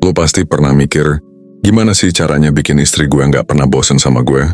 Lo pasti pernah mikir, gimana sih caranya bikin istri gue nggak pernah bosen sama gue?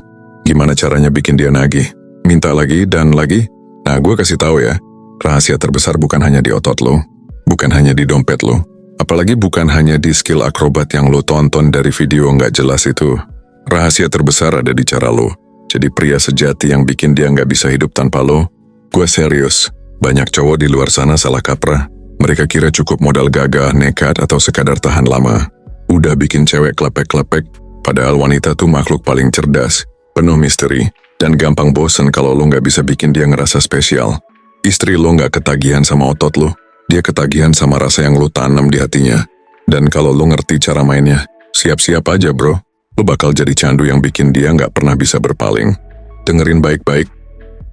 Gimana caranya bikin dia nagih? Minta lagi dan lagi? Nah, gue kasih tahu ya, rahasia terbesar bukan hanya di otot lo, bukan hanya di dompet lo, apalagi bukan hanya di skill akrobat yang lo tonton dari video nggak jelas itu. Rahasia terbesar ada di cara lo. Jadi pria sejati yang bikin dia nggak bisa hidup tanpa lo. Gue serius, banyak cowok di luar sana salah kaprah. Mereka kira cukup modal gagah, nekat, atau sekadar tahan lama. Udah bikin cewek klepek-klepek, padahal wanita tuh makhluk paling cerdas, penuh misteri, dan gampang bosen kalau lo nggak bisa bikin dia ngerasa spesial. Istri lo nggak ketagihan sama otot lo, dia ketagihan sama rasa yang lo tanam di hatinya. Dan kalau lo ngerti cara mainnya, siap-siap aja bro, lo bakal jadi candu yang bikin dia nggak pernah bisa berpaling. Dengerin baik-baik,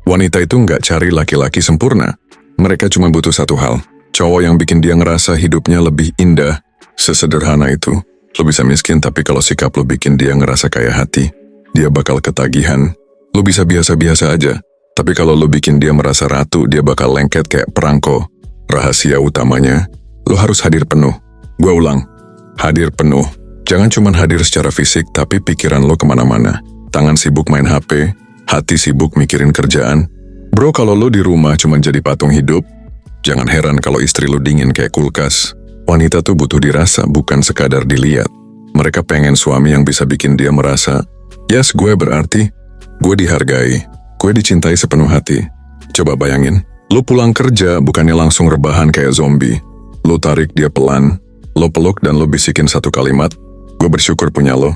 wanita itu nggak cari laki-laki sempurna. Mereka cuma butuh satu hal, cowok yang bikin dia ngerasa hidupnya lebih indah. Sesederhana itu, lo bisa miskin tapi kalau sikap lo bikin dia ngerasa kaya hati, dia bakal ketagihan. Lo bisa biasa-biasa aja, tapi kalau lo bikin dia merasa ratu, dia bakal lengket kayak perangko. Rahasia utamanya, lo harus hadir penuh. Gua ulang, hadir penuh. Jangan cuma hadir secara fisik, tapi pikiran lo kemana-mana. Tangan sibuk main HP, hati sibuk mikirin kerjaan. Bro, kalau lo di rumah cuma jadi patung hidup, jangan heran kalau istri lo dingin kayak kulkas. Wanita tuh butuh dirasa, bukan sekadar dilihat. Mereka pengen suami yang bisa bikin dia merasa, yes, gue berarti, gue dihargai, gue dicintai sepenuh hati. Coba bayangin, lo pulang kerja bukannya langsung rebahan kayak zombie. Lo tarik dia pelan, lo peluk dan lo bisikin satu kalimat, gue bersyukur punya lo.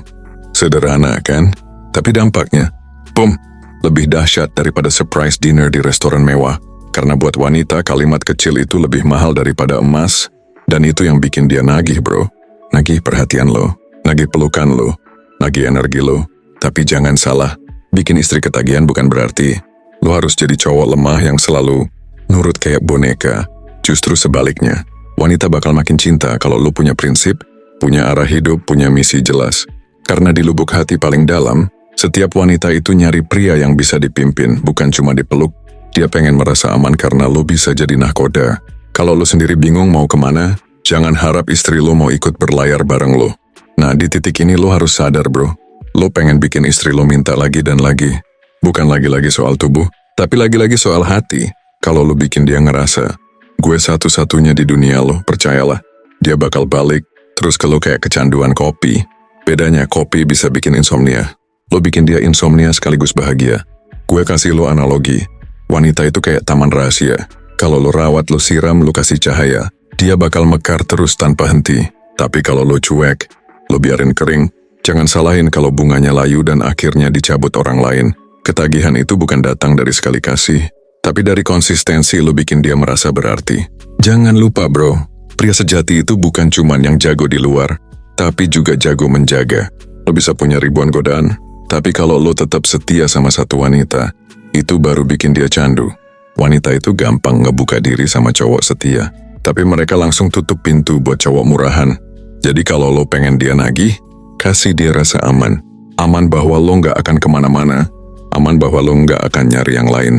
Sederhana kan? Tapi dampaknya, boom, lebih dahsyat daripada surprise dinner di restoran mewah. Karena buat wanita, kalimat kecil itu lebih mahal daripada emas. Dan itu yang bikin dia nagih bro. Nagih perhatian lo, nagih pelukan lo, nagih energi lo. Tapi jangan salah, bikin istri ketagihan bukan berarti lo harus jadi cowok lemah yang selalu nurut kayak boneka. Justru sebaliknya, wanita bakal makin cinta kalau lo punya prinsip, punya arah hidup, punya misi jelas. Karena di lubuk hati paling dalam, setiap wanita itu nyari pria yang bisa dipimpin, bukan cuma dipeluk. Dia pengen merasa aman karena lo bisa jadi nahkoda. Kalau lo sendiri bingung mau kemana, jangan harap istri lo mau ikut berlayar bareng lo. Nah, di titik ini lo harus sadar bro. Lo pengen bikin istri lo minta lagi dan lagi. Bukan lagi-lagi soal tubuh, tapi lagi-lagi soal hati. Kalau lo bikin dia ngerasa, gue satu-satunya di dunia lo, percayalah. Dia bakal balik, terus ke lo kayak kecanduan kopi. Bedanya kopi bisa bikin insomnia. Lo bikin dia insomnia sekaligus bahagia. Gue kasih lo analogi. Wanita itu kayak taman rahasia. Kalau lo rawat, lo siram, lo kasih cahaya, dia bakal mekar terus tanpa henti. Tapi kalau lo cuek, lo biarin kering, jangan salahin kalau bunganya layu dan akhirnya dicabut orang lain. Ketagihan itu bukan datang dari sekali kasih, tapi dari konsistensi lo bikin dia merasa berarti. Jangan lupa bro, pria sejati itu bukan cuman yang jago di luar, tapi juga jago menjaga. Lo bisa punya ribuan godaan, tapi kalau lo tetap setia sama satu wanita, itu baru bikin dia candu. Wanita itu gampang ngebuka diri sama cowok setia, tapi mereka langsung tutup pintu buat cowok murahan. Jadi kalau lo pengen dia nagih, kasih dia rasa aman. Aman bahwa lo nggak akan kemana-mana, aman bahwa lo nggak akan nyari yang lain.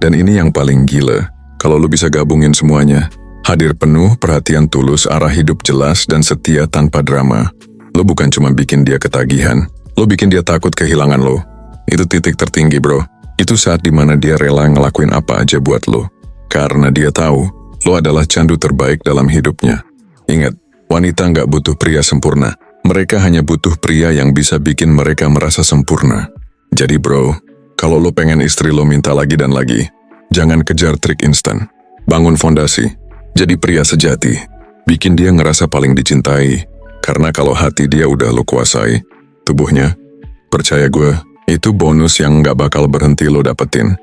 Dan ini yang paling gila, kalau lo bisa gabungin semuanya. Hadir penuh, perhatian tulus, arah hidup jelas, dan setia tanpa drama. Lo bukan cuma bikin dia ketagihan, lo bikin dia takut kehilangan lo. Itu titik tertinggi bro. Itu saat dimana dia rela ngelakuin apa aja buat lo. Karena dia tahu, lo adalah candu terbaik dalam hidupnya. Ingat, wanita nggak butuh pria sempurna. Mereka hanya butuh pria yang bisa bikin mereka merasa sempurna. Jadi bro, kalau lo pengen istri lo minta lagi dan lagi, jangan kejar trik instan. Bangun fondasi, jadi pria sejati. Bikin dia ngerasa paling dicintai. Karena kalau hati dia udah lo kuasai, tubuhnya, percaya gue, itu bonus yang gak bakal berhenti lo dapetin.